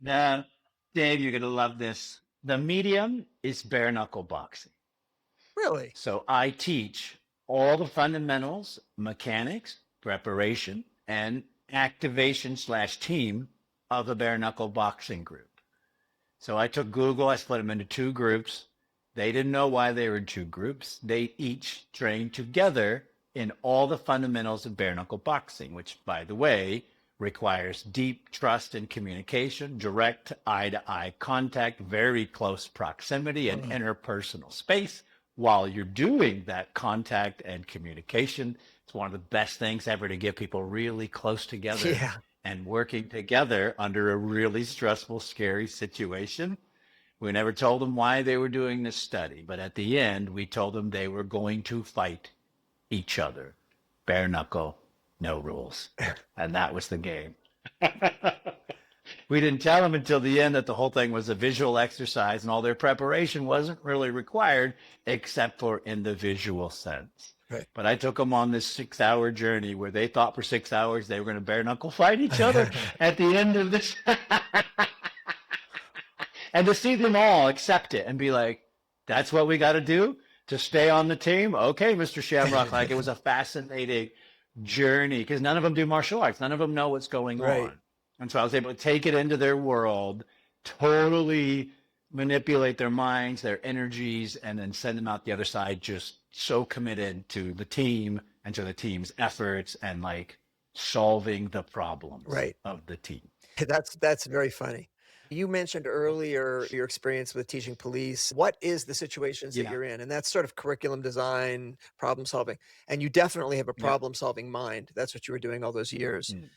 Now, Dave, you're going to love this. The medium is bare knuckle boxing. Really? So I teach all the fundamentals, mechanics, preparation, and activation slash team of a bare knuckle boxing group. So I took Google, I split them into two groups. They didn't know why they were in two groups. They each trained together in all the fundamentals of bare knuckle boxing, which, by the way, requires deep trust and communication, direct eye to eye contact, very close proximity, and interpersonal space while you're doing that contact and communication. It's one of the best things ever to get people really close together Yeah. and working together under a really stressful, scary situation. We never told them why they were doing this study, but at the end, we told them they were going to fight each other. Bare knuckle, no rules. And that was the game. We didn't tell them until the end that the whole thing was a visual exercise and all their preparation wasn't really required except for in the visual sense. Right. But I took them on this 6-hour journey where they thought for 6 hours they were going to bare knuckle fight each other at the end of this. And to see them all accept it and be like, that's what we got to do to stay on the team. Okay, Mr. Shamrock, like it was a fascinating journey because none of them do martial arts. None of them know what's going Right. on. And so I was able to take it into their world, totally manipulate their minds, their energies, and then send them out the other side just so committed to the team and to the team's efforts and like solving the problems Right. of the team. That's very funny. You mentioned earlier your experience with teaching police. What is the situations that Yeah. you're in? And that's sort of curriculum design, problem solving. And you definitely have a Yeah. problem solving mind. That's what you were doing all those years. Mm.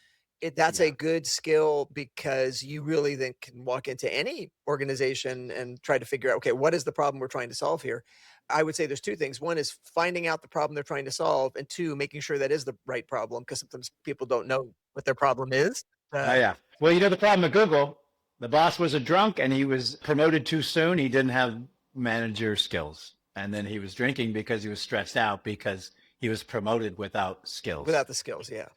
That's a Yeah. good skill because you really then can walk into any organization and try to figure out, okay, what is the problem we're trying to solve here? I would say there's two things. One is finding out the problem they're trying to solve, and two, making sure that is the right problem because sometimes people don't know what their problem is. Oh, yeah. Well, you know, the problem at Google, the boss was a drunk and he was promoted too soon. He didn't have manager skills. And then he was drinking because he was stressed out because he was promoted without skills. Without the skills, yeah.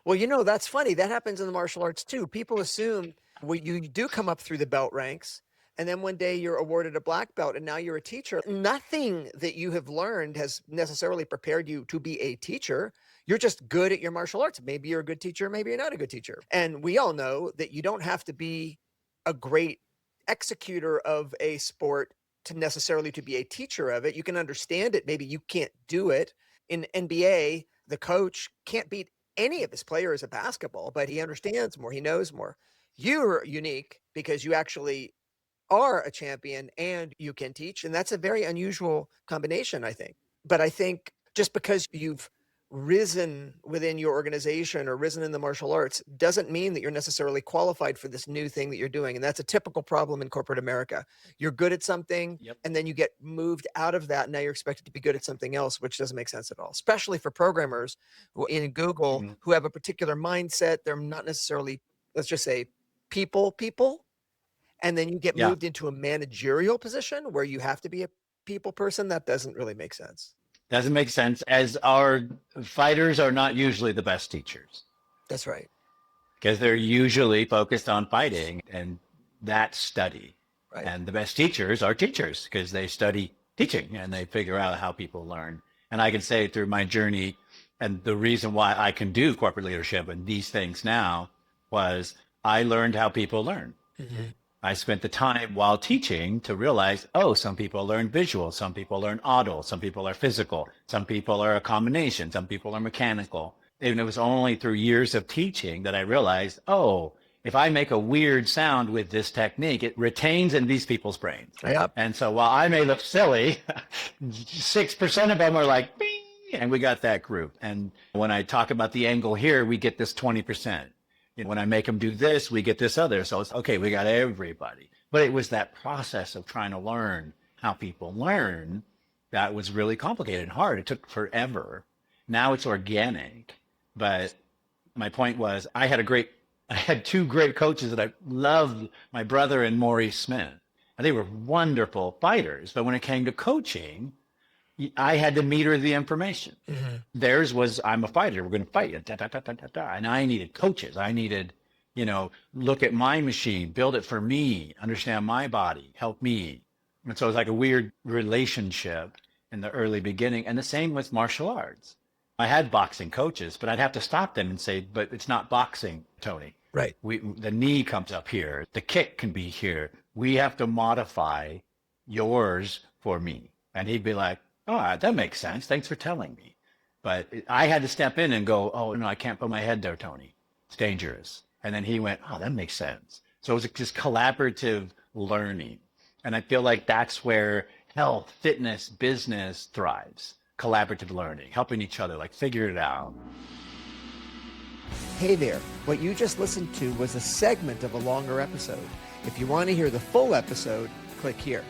Well, that's funny. That happens in the martial arts too. People assume you do come up through the belt ranks, and then one day you're awarded a black belt, and now you're a teacher. Nothing that you have learned has necessarily prepared you to be a teacher. You're just good at your martial arts. Maybe you're a good teacher, maybe you're not a good teacher. And we all know that you don't have to be a great executor of a sport to necessarily to be a teacher of it. You can understand it. Maybe you can't do it. In NBA, the coach can't beat any of his players at basketball, but he understands more. He knows more. You're unique because you actually are a champion and you can teach. And that's a very unusual combination, I think. But I think just because you've risen within your organization or risen in the martial arts doesn't mean that you're necessarily qualified for this new thing that you're doing. And that's a typical problem in corporate America. You're good at something, Yep. and then you get moved out of that. And now you're expected to be good at something else, which doesn't make sense at all, especially for programmers in Google Mhm. who have a particular mindset. They're not necessarily, let's just say, people, and then you get Yeah. moved into a managerial position where you have to be a people person. That doesn't really make sense. Doesn't make sense as our fighters are not usually the best teachers That's right. because they're usually focused on fighting and that study. Right. And the best teachers are teachers because they study teaching and they figure out how people learn. And I can say through my journey, and the reason why I can do corporate leadership and these things now was I learned how people learn. Mm-hmm. I spent the time while teaching to realize, oh, some people learn visual, some people learn audio, some people are physical, some people are a combination, some people are mechanical. And it was only through years of teaching that I realized, oh, if I make a weird sound with this technique, it retains in these people's brains. Yep. And so while I may look silly, 6% of them are like, bing, and we got that group. And when I talk about the angle here, we get this 20%. When I make them do this, we get this other. So it's okay, we got everybody. But it was that process of trying to learn how people learn that was really complicated and hard. It took forever. Now it's organic. But my point was I had two great coaches that I loved, my brother and Maurice Smith. And they were wonderful fighters. But when it came to coaching, I had to meter the information. Mm-hmm. Theirs was, I'm a fighter. We're going to fight. Da, da, da, da, da, da. And I needed coaches. I needed look at my machine, build it for me, understand my body, help me. And so it's like a weird relationship in the early beginning. And the same with martial arts. I had boxing coaches, but I'd have to stop them and say, but it's not boxing, Tony. Right. The knee comes up here. The kick can be here. We have to modify yours for me. And he'd be like, oh, that makes sense. Thanks for telling me. But I had to step in and go, oh, no, I can't put my head there, Tony. It's dangerous. And then he went, oh, that makes sense. So it was just collaborative learning. And I feel like that's where health, fitness, business thrives. Collaborative learning, helping each other, like figure it out. Hey there, what you just listened to was a segment of a longer episode. If you want to hear the full episode, click here.